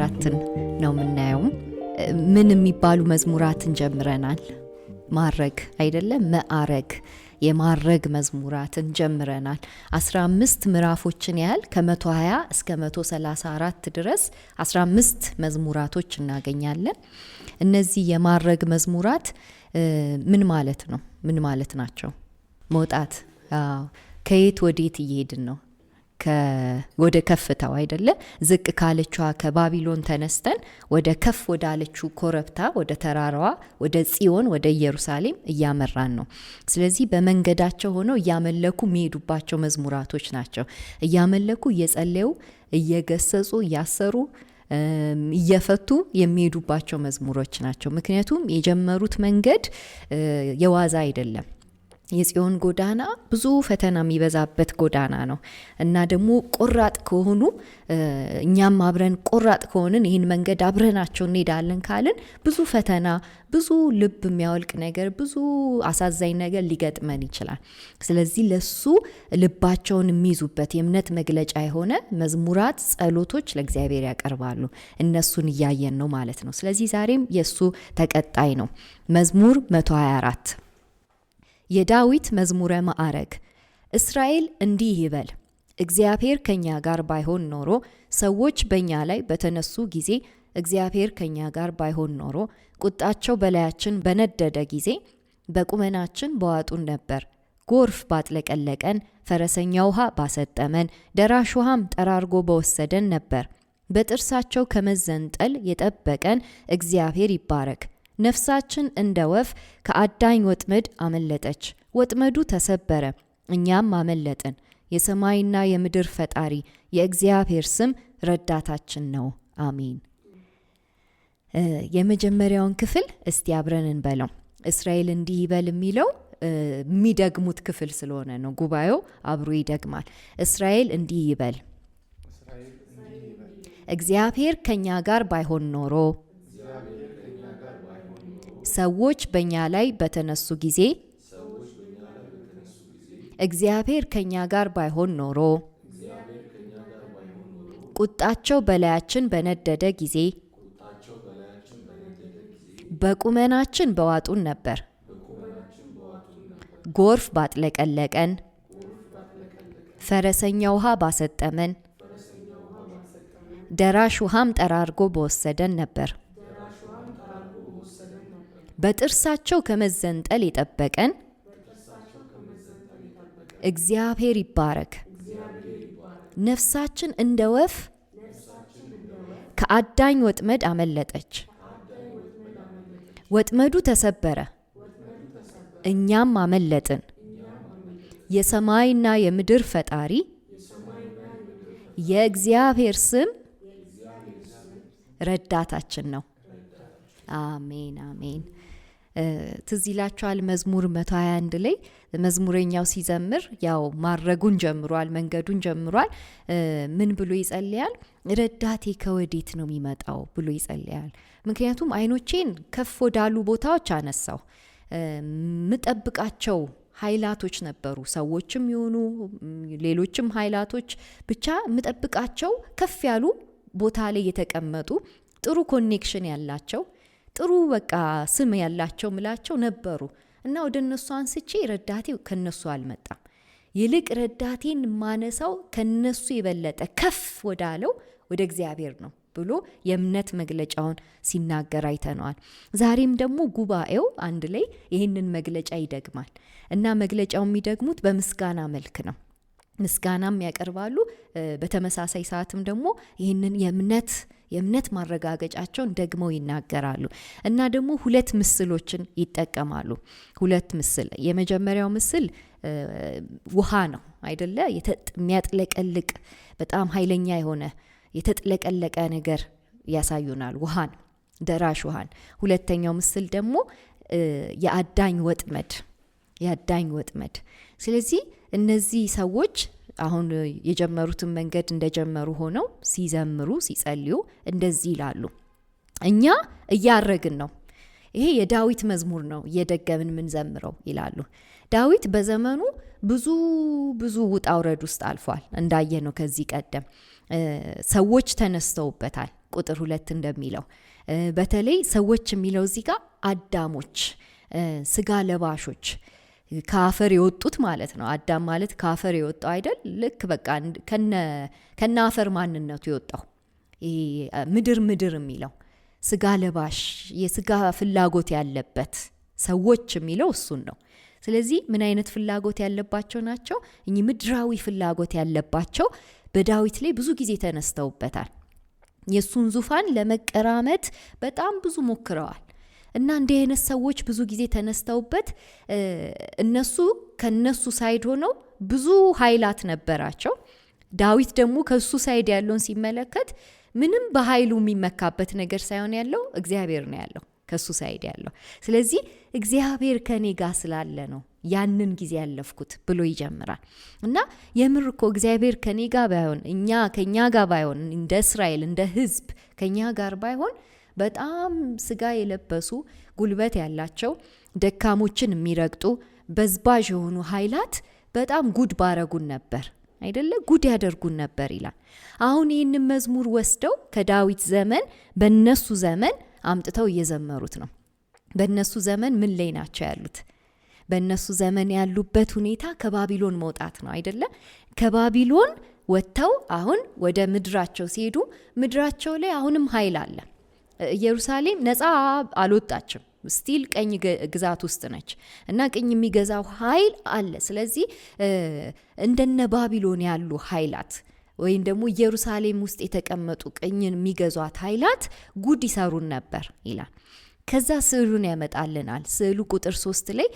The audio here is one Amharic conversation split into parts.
124ን ነው የምናየው። ምን የሚባሉ መዝሙራትን ጀምረናል? ማረግ አይደለም፣ ማዕረግ፣ የማረግ መዝሙራትን ጀምረናል። 15 ምዕራፎችን ያህል ከ120 እስከ 134 ድረስ 15 መዝሙራቶች እናገኛለን። እነዚህ የማረግ መዝሙራት ምን ማለት ነው? ምን ማለት ናቸው? መውጣት፣ ከየት ወዴት እየሄድን ነው? ወደ ከፍታው አይደለ? ዝቅ ካለችዋ ከባቢሎን ተነስተን ወደ ከፍ ወዳለችው ኮረብታ፣ ወደ ተራራዋ፣ ወደ ጽዮን፣ ወደ ኢየሩሳሌም እያመራን ነው። ስለዚህ በመንገዳቸው ሆነው እያመለኩ የሚሄዱባቸው መዝሙራቶች ናቸው። እያመለኩ፣ እየጸለዩ፣ እየገሰጹ፣ እያሰሩ፣ እየፈቱ የሚሄዱባቸው መዝሙሮች ናቸው። ምክንያቱም የጀመሩት መንገድ የዋዛ አይደለም። የጽዮን ጎዳና ብዙ ፈተና የሚበዛበት ጎዳና ነው እና ደግሞ ቆራጥ ከሆኑ እኛም አብረን ቆራጥ ከሆንን ይህን መንገድ አብረናቸው እንሄዳለን ካልን ብዙ ፈተና፣ ብዙ ልብ የሚያወልቅ ነገር፣ ብዙ አሳዛኝ ነገር ሊገጥመን ይችላል። ስለዚህ ለሱ ልባቸውን የሚይዙበት የእምነት መግለጫ የሆነ መዝሙራት፣ ጸሎቶች ለእግዚአብሔር ያቀርባሉ። እነሱን እያየን ነው ማለት ነው። ስለዚህ ዛሬም የሱ ተቀጣይ ነው። መዝሙር 124 የዳዊት መዝሙረ ማዕረግ። እስራኤል እንዲህ ይበል፣ እግዚአብሔር ከኛ ጋር ባይሆን ኖሮ፣ ሰዎች በእኛ ላይ በተነሱ ጊዜ እግዚአብሔር ከኛ ጋር ባይሆን ኖሮ፣ ቁጣቸው በላያችን በነደደ ጊዜ በቁመናችን በዋጡን ነበር። ጎርፍ ባጥለቀለቀን፣ ፈረሰኛ ውሃ ባሰጠመን፣ ደራሽ ውሃም ጠራርጎ በወሰደን ነበር። በጥርሳቸው ከመዘንጠል የጠበቀን እግዚአብሔር ይባረክ። ነፍሳችን እንደ ወፍ ከአዳኝ ወጥመድ አመለጠች። ወጥመዱ ተሰበረ፣ እኛም አመለጥን። የሰማይና የምድር ፈጣሪ የእግዚአብሔር ስም ረዳታችን ነው። አሜን። የመጀመሪያውን ክፍል እስቲ አብረን እንበለው። እስራኤል እንዲህ ይበል የሚለው የሚደግሙት ክፍል ስለሆነ ነው። ጉባኤው አብሮ ይደግማል። እስራኤል እንዲህ ይበል፣ እግዚአብሔር ከኛ ጋር ባይሆን ኖሮ፣ ሰዎች በእኛ ላይ በተነሱ ጊዜ እግዚአብሔር ከኛ ጋር ባይሆን ኖሮ፣ ቁጣቸው በላያችን በነደደ ጊዜ በቁመናችን በዋጡን ነበር። ጎርፍ ባጥለቀለቀን፣ ፈረሰኛ ውሃ ባሰጠመን፣ ደራሽ ውሃም ጠራርጎ በወሰደን ነበር። በጥርሳቸው ከመዘንጠል የጠበቀን እግዚአብሔር ይባረክ። ነፍሳችን እንደ ወፍ ከአዳኝ ወጥመድ አመለጠች። ወጥመዱ ተሰበረ፣ እኛም አመለጥን። የሰማይና የምድር ፈጣሪ የእግዚአብሔር ስም ረዳታችን ነው። አሜን አሜን። ትዝ ይላችኋል መዝሙር 121 ላይ መዝሙረኛው ሲዘምር ያው ማረጉን ጀምሯል፣ መንገዱን ጀምሯል። ምን ብሎ ይጸልያል? ረዳቴ ከወዴት ነው የሚመጣው ብሎ ይጸልያል። ምክንያቱም አይኖቼን ከፍ ወዳሉ ቦታዎች አነሳው። ምጠብቃቸው ኃይላቶች ነበሩ፣ ሰዎችም ይሆኑ ሌሎችም ኃይላቶች፣ ብቻ ምጠብቃቸው ከፍ ያሉ ቦታ ላይ የተቀመጡ ጥሩ ኮኔክሽን ያላቸው ጥሩ በቃ ስም ያላቸው ምላቸው ነበሩ እና ወደ እነሱ አንስቼ ረዳቴ ከነሱ አልመጣም። ይልቅ ረዳቴን ማነሳው ከነሱ የበለጠ ከፍ ወዳለው ወደ እግዚአብሔር ነው ብሎ የእምነት መግለጫውን ሲናገር አይተነዋል። ዛሬም ደግሞ ጉባኤው አንድ ላይ ይህንን መግለጫ ይደግማል እና መግለጫው የሚደግሙት በምስጋና መልክ ነው። ምስጋናም ያቀርባሉ። በተመሳሳይ ሰዓትም ደግሞ ይህንን የእምነት ማረጋገጫቸውን ደግመው ይናገራሉ እና ደግሞ ሁለት ምስሎችን ይጠቀማሉ። ሁለት ምስል። የመጀመሪያው ምስል ውሃ ነው አይደለ? የሚያጥለቀልቅ በጣም ኃይለኛ የሆነ የተጥለቀለቀ ነገር ያሳዩናል፣ ውሃን፣ ደራሽ ውሃን። ሁለተኛው ምስል ደግሞ የአዳኝ ወጥመድ። ስለዚህ እነዚህ ሰዎች አሁን የጀመሩትን መንገድ እንደጀመሩ ሆነው ሲዘምሩ፣ ሲጸልዩ እንደዚህ ይላሉ። እኛ እያረግን ነው። ይሄ የዳዊት መዝሙር ነው፣ እየደገምን ምን ዘምረው ይላሉ። ዳዊት በዘመኑ ብዙ ውጣ ውረድ ውስጥ አልፏል። እንዳየነው ከዚህ ቀደም ሰዎች ተነስተውበታል፣ ቁጥር 2 እንደሚለው በተለይ ሰዎች የሚለው እዚህ ጋር አዳሞች፣ ስጋ ለባሾች ከአፈር የወጡት ማለት ነው። አዳም ማለት ከአፈር የወጣው አይደል? ልክ በቃ ከነ አፈር ማንነቱ የወጣው ምድር የሚለው ስጋ ለባሽ፣ የስጋ ፍላጎት ያለበት ሰዎች የሚለው እሱን ነው። ስለዚህ ምን አይነት ፍላጎት ያለባቸው ናቸው? እኚህ ምድራዊ ፍላጎት ያለባቸው በዳዊት ላይ ብዙ ጊዜ ተነስተውበታል። የሱን ዙፋን ለመቀራመት በጣም ብዙ ሞክረዋል። እና እንዲህ አይነት ሰዎች ብዙ ጊዜ ተነስተውበት እነሱ ከነሱ ሳይድ ሆነው ብዙ ኃይላት ነበራቸው። ዳዊት ደግሞ ከሱ ሳይድ ያለውን ሲመለከት ምንም በኃይሉ የሚመካበት ነገር ሳይሆን ያለው እግዚአብሔር ነው ያለው ከሱ ሳይድ ያለው። ስለዚህ እግዚአብሔር ከኔ ጋር ስላለ ነው ያንን ጊዜ ያለፍኩት ብሎ ይጀምራል። እና የምር እኮ እግዚአብሔር ከኔ ጋር ባይሆን፣ ከኛ ጋር ባይሆን፣ እንደ እስራኤል እንደ ሕዝብ ከኛ ጋር ባይሆን በጣም ስጋ የለበሱ ጉልበት ያላቸው ደካሞችን የሚረግጡ በዝባዥ የሆኑ ኃይላት በጣም ጉድ ባረጉን ነበር አይደለ? ጉድ ያደርጉን ነበር ይላል። አሁን ይህንን መዝሙር ወስደው ከዳዊት ዘመን በነሱ ዘመን አምጥተው እየዘመሩት ነው። በነሱ ዘመን ምን ላይ ናቸው ያሉት? በነሱ ዘመን ያሉበት ሁኔታ ከባቢሎን መውጣት ነው አይደለ? ከባቢሎን ወጥተው አሁን ወደ ምድራቸው ሲሄዱ ምድራቸው ላይ አሁንም ኃይል አለ። ኢየሩሳሌም ነፃ አልወጣችም። ስቲል ቀኝ ግዛት ውስጥ ነች እና ቀኝ የሚገዛው ኃይል አለ። ስለዚህ እንደነ ባቢሎን ያሉ ኃይላት ወይም ደግሞ ኢየሩሳሌም ውስጥ የተቀመጡ ቀኝን የሚገዟት ኃይላት ጉድ ይሰሩን ነበር ይላል። ከዛ ስዕሉን ያመጣልናል። ስዕሉ ቁጥር 3 ላይ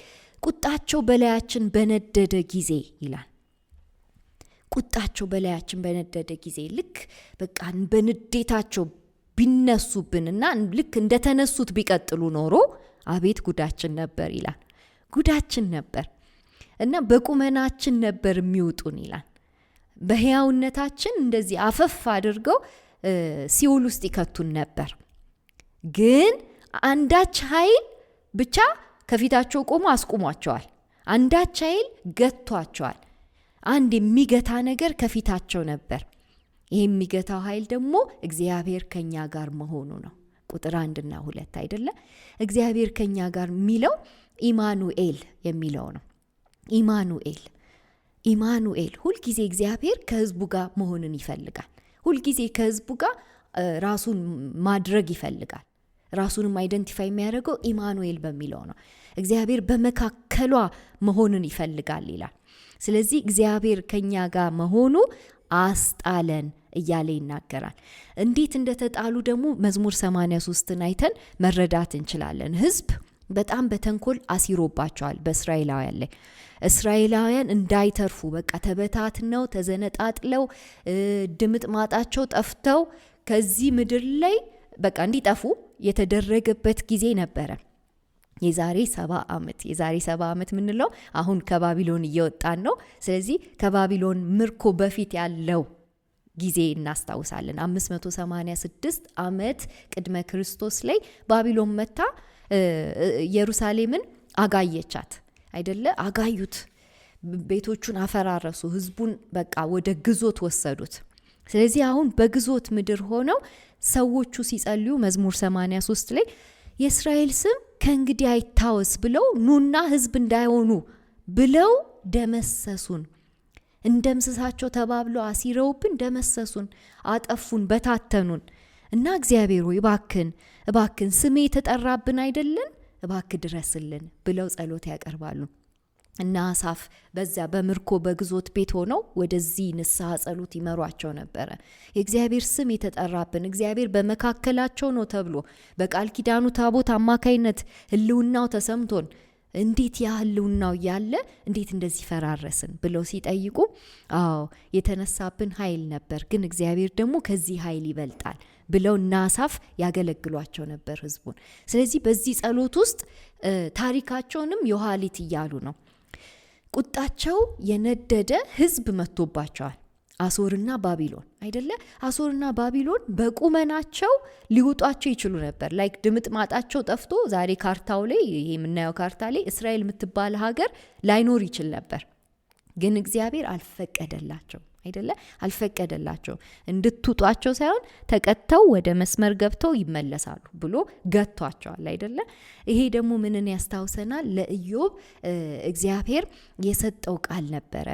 ቁጣቸው በላያችን በነደደ ጊዜ ይላል። ቁጣቸው በላያችን በነደደ ጊዜ ልክ በቃ በንዴታቸው ቢነሱብንና ልክ እንደተነሱት ቢቀጥሉ ኖሮ አቤት ጉዳችን ነበር ይላል። ጉዳችን ነበር እና በቁመናችን ነበር የሚውጡን ይላል። በሕያውነታችን እንደዚህ አፈፍ አድርገው ሲኦል ውስጥ ይከቱን ነበር። ግን አንዳች ኃይል ብቻ ከፊታቸው ቆሞ አስቁሟቸዋል። አንዳች ኃይል ገቷቸዋል። አንድ የሚገታ ነገር ከፊታቸው ነበር። ይህ የሚገታው ኃይል ደግሞ እግዚአብሔር ከኛ ጋር መሆኑ ነው። ቁጥር 1 እና 2 አይደለ? እግዚአብሔር ከኛ ጋር የሚለው ኢማኑኤል የሚለው ነው። ኢማኑኤል ሁልጊዜ እግዚአብሔር ከህዝቡ ጋር መሆንን ይፈልጋል። ሁልጊዜ ከህዝቡ ጋር ራሱን ማድረግ ይፈልጋል። ራሱንም አይደንቲፋይ የሚያደርገው ኢማኑኤል በሚለው ነው። እግዚአብሔር በመካከሏ መሆንን ይፈልጋል ይላል። ስለዚህ እግዚአብሔር ከኛ ጋር መሆኑ አስጣለን እያለ ይናገራል። እንዴት እንደተጣሉ ደግሞ መዝሙር 83ን አይተን መረዳት እንችላለን። ህዝብ በጣም በተንኮል አሲሮባቸዋል በእስራኤላውያን ላይ። እስራኤላውያን እንዳይተርፉ በቃ ተበታትነው ተዘነጣጥለው ድምጥ ማጣቸው ጠፍተው ከዚህ ምድር ላይ በቃ እንዲጠፉ የተደረገበት ጊዜ ነበረ። የዛሬ 70 ዓመት ምንለው አሁን ከባቢሎን እየወጣን ነው። ስለዚህ ከባቢሎን ምርኮ በፊት ያለው ጊዜ እናስታውሳለን። 586 ዓመት ቅድመ ክርስቶስ ላይ ባቢሎን መታ ኢየሩሳሌምን አጋየቻት አይደለ? አጋዩት፣ ቤቶቹን አፈራረሱ፣ ህዝቡን በቃ ወደ ግዞት ወሰዱት። ስለዚህ አሁን በግዞት ምድር ሆነው ሰዎቹ ሲጸልዩ መዝሙር 83 ላይ የእስራኤል ስም ከእንግዲህ አይታወስ ብለው ኑና ህዝብ እንዳይሆኑ ብለው ደመሰሱን። እንደምስሳቸው ተባብለው አሲረውብን ደመሰሱን፣ አጠፉን፣ በታተኑን እና እግዚአብሔር ሆይ እባክን ስሜ የተጠራብን አይደለን እባክ ድረስልን ብለው ጸሎት ያቀርባሉ። እና አሳፍ በዚያ በምርኮ በግዞት ቤት ሆነው ወደዚህ ንስሐ ጸሎት ይመሯቸው ነበረ። የእግዚአብሔር ስም የተጠራብን እግዚአብሔር በመካከላቸው ነው ተብሎ በቃል ኪዳኑ ታቦት አማካይነት ህልውናው ተሰምቶን እንዴት ያ ህልውናው ያለ እንዴት እንደዚህ ፈራረስን ብለው ሲጠይቁ አዎ የተነሳብን ኃይል ነበር፣ ግን እግዚአብሔር ደግሞ ከዚህ ኃይል ይበልጣል ብለው እና አሳፍ ያገለግሏቸው ነበር ህዝቡን። ስለዚህ በዚህ ጸሎት ውስጥ ታሪካቸውንም የኋሊት እያሉ ነው። ቁጣቸው የነደደ ህዝብ መጥቶባቸዋል። አሶርና ባቢሎን አይደለ? አሶርና ባቢሎን በቁመናቸው ሊውጧቸው ይችሉ ነበር። ላይክ ድምጥ ማጣቸው ጠፍቶ ዛሬ ካርታው ላይ ይሄ የምናየው ካርታ ላይ እስራኤል የምትባል ሀገር ላይኖር ይችል ነበር። ግን እግዚአብሔር አልፈቀደላቸው አይደለ? አልፈቀደላቸውም። እንድትውጧቸው ሳይሆን ተቀጥተው ወደ መስመር ገብተው ይመለሳሉ ብሎ ገቷቸዋል አይደለ? ይሄ ደግሞ ምንን ያስታውሰናል? ለኢዮብ እግዚአብሔር የሰጠው ቃል ነበረ።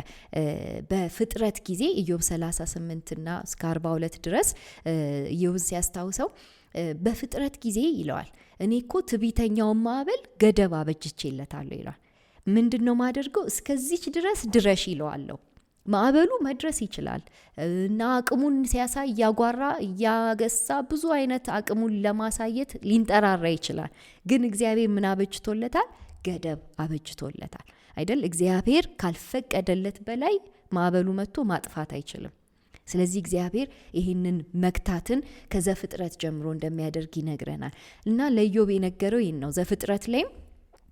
በፍጥረት ጊዜ ኢዮብ 38 እና እስከ 42 ድረስ ኢዮብን ሲያስታውሰው በፍጥረት ጊዜ ይለዋል፣ እኔ እኮ ትዕቢተኛውን ማዕበል ገደብ አበጅቼለታለሁ ይለዋል። ምንድነው ማደርገው? እስከዚች ድረስ ድረሽ ይለዋለሁ። ማዕበሉ መድረስ ይችላል እና አቅሙን ሲያሳይ እያጓራ እያገሳ ብዙ አይነት አቅሙን ለማሳየት ሊንጠራራ ይችላል። ግን እግዚአብሔር ምን አበጅቶለታል? ገደብ አበጅቶለታል አይደል? እግዚአብሔር ካልፈቀደለት በላይ ማዕበሉ መጥቶ ማጥፋት አይችልም። ስለዚህ እግዚአብሔር ይህንን መግታትን ከዘፍጥረት ጀምሮ እንደሚያደርግ ይነግረናል እና ለኢዮብ የነገረው ይህን ነው።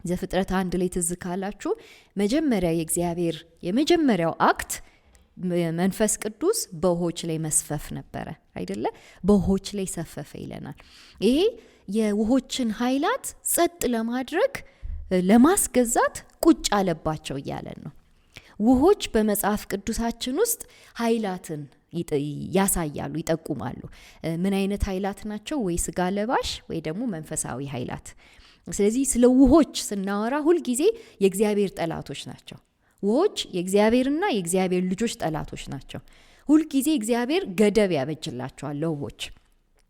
ዘፍጥረት 1 ላይ ትዝ ካላችሁ መጀመሪያ የእግዚአብሔር የመጀመሪያው አክት መንፈስ ቅዱስ በውሆች ላይ መስፈፍ ነበረ አይደለ? በውሆች ላይ ሰፈፈ ይለናል። ይሄ የውሆችን ኃይላት ጸጥ ለማድረግ ለማስገዛት ቁጭ አለባቸው እያለን ነው። ውሆች በመጽሐፍ ቅዱሳችን ውስጥ ኃይላትን ያሳያሉ፣ ይጠቁማሉ። ምን አይነት ኃይላት ናቸው? ወይ ስጋ ለባሽ ወይ ደግሞ መንፈሳዊ ኃይላት። ስለዚህ ስለ ውሆች ስናወራ ሁልጊዜ የእግዚአብሔር ጠላቶች ናቸው። ውሆች የእግዚአብሔርና የእግዚአብሔር ልጆች ጠላቶች ናቸው። ሁልጊዜ እግዚአብሔር ገደብ ያበጅላቸዋል ለውሆች።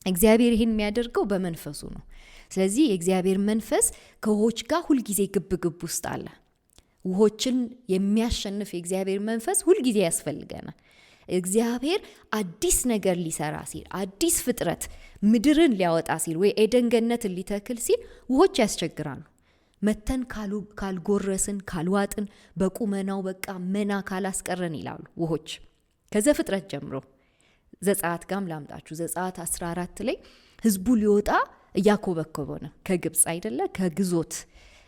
እግዚአብሔር ይህን የሚያደርገው በመንፈሱ ነው። ስለዚህ የእግዚአብሔር መንፈስ ከውሆች ጋር ሁልጊዜ ግብ ውስጥ አለ። ውሆችን የሚያሸንፍ የእግዚአብሔር መንፈስ ሁልጊዜ ያስፈልገናል። እግዚአብሔር አዲስ ነገር ሊሰራ ሲል፣ አዲስ ፍጥረት ምድርን ሊያወጣ ሲል፣ ወይ ኤደን ገነትን ሊተክል ሲል ውሆች ያስቸግራሉ። መተን ካልጎረስን ካልዋጥን፣ በቁመናው በቃ መና ካላስቀረን ይላሉ ውሆች። ከዘፍጥረት ጀምሮ ዘጸአት ጋም ላምጣችሁ። ዘጸአት 14 ላይ ህዝቡ ሊወጣ እያኮበኮበ ነው ከግብፅ አይደለ? ከግዞት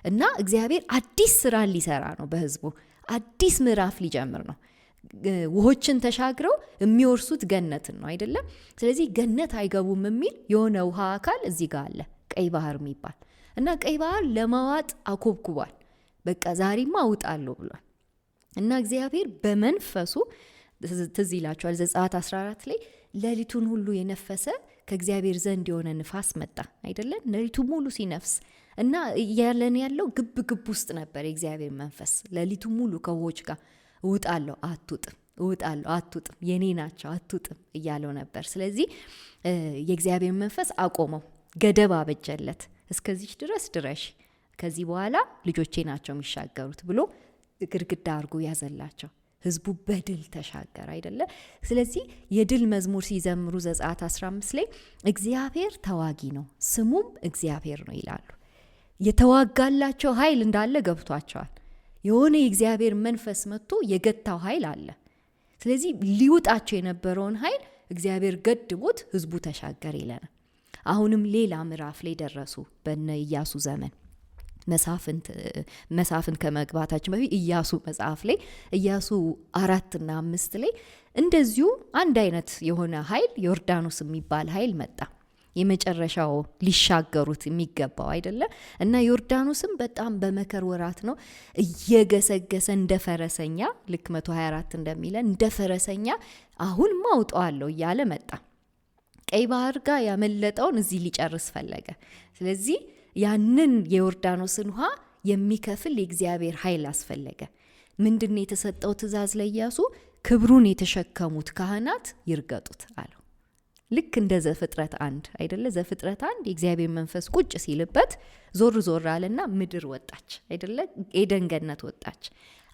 እና እግዚአብሔር አዲስ ስራ ሊሰራ ነው በህዝቡ። አዲስ ምዕራፍ ሊጀምር ነው። ውሆችን ተሻግረው የሚወርሱት ገነትን ነው አይደለም? ስለዚህ ገነት አይገቡም የሚል የሆነ ውሃ አካል እዚህ ጋር አለ፣ ቀይ ባህር የሚባል እና ቀይ ባህር ለማዋጥ አኮብኩቧል። በቃ ዛሬማ አውጣለሁ ብሏል። እና እግዚአብሔር በመንፈሱ ትዝ ይላችኋል ዘጸአት 14 ላይ ሌሊቱን ሁሉ የነፈሰ ከእግዚአብሔር ዘንድ የሆነ ንፋስ መጣ አይደለም? ሌሊቱ ሙሉ ሲነፍስ እና ያለን ያለው ግብ ውስጥ ነበር የእግዚአብሔር መንፈስ። ሌሊቱ ሙሉ ከውሆች ጋር እውጣለሁ አትውጥም፣ እውጣለሁ አትውጥም፣ የኔ ናቸው አትውጥም እያለው ነበር። ስለዚህ የእግዚአብሔር መንፈስ አቆመው፣ ገደብ አበጀለት። እስከዚች ድረስ ድረሽ፣ ከዚህ በኋላ ልጆቼ ናቸው የሚሻገሩት ብሎ ግድግዳ አድርጎ ያዘላቸው። ህዝቡ በድል ተሻገረ አይደለ? ስለዚህ የድል መዝሙር ሲዘምሩ ዘጸአት 15 ላይ እግዚአብሔር ተዋጊ ነው ስሙም እግዚአብሔር ነው ይላሉ። የተዋጋላቸው ኃይል እንዳለ ገብቷቸዋል። የሆነ የእግዚአብሔር መንፈስ መጥቶ የገታው ኃይል አለ። ስለዚህ ሊውጣቸው የነበረውን ኃይል እግዚአብሔር ገድቦት ህዝቡ ተሻገር ይለናል። አሁንም ሌላ ምዕራፍ ላይ ደረሱ በነ ኢያሱ ዘመን። መሳፍንት ከመግባታችን በፊት ኢያሱ መጽሐፍ ላይ ኢያሱ 4 እና 5 ላይ እንደዚሁ አንድ አይነት የሆነ ኃይል ዮርዳኖስ የሚባል ኃይል መጣ። የመጨረሻው ሊሻገሩት የሚገባው አይደለ? እና ዮርዳኖስም በጣም በመከር ወራት ነው እየገሰገሰ እንደ ፈረሰኛ፣ ልክ 124 እንደሚለን እንደ ፈረሰኛ አሁን ማውጣዋለሁ እያለ መጣ። ቀይ ባህር ጋር ያመለጠውን እዚህ ሊጨርስ ፈለገ። ስለዚህ ያንን የዮርዳኖስን ውሃ የሚከፍል የእግዚአብሔር ኃይል አስፈለገ። ምንድነው የተሰጠው ትእዛዝ ለኢያሱ? ክብሩን የተሸከሙት ካህናት ይርገጡት አለው። ልክ እንደ ዘፍጥረት 1 አይደለ? ዘፍጥረት 1 የእግዚአብሔር መንፈስ ቁጭ ሲልበት ዞር አለና ምድር ወጣች አይደለ? ኤደን ገነት ወጣች።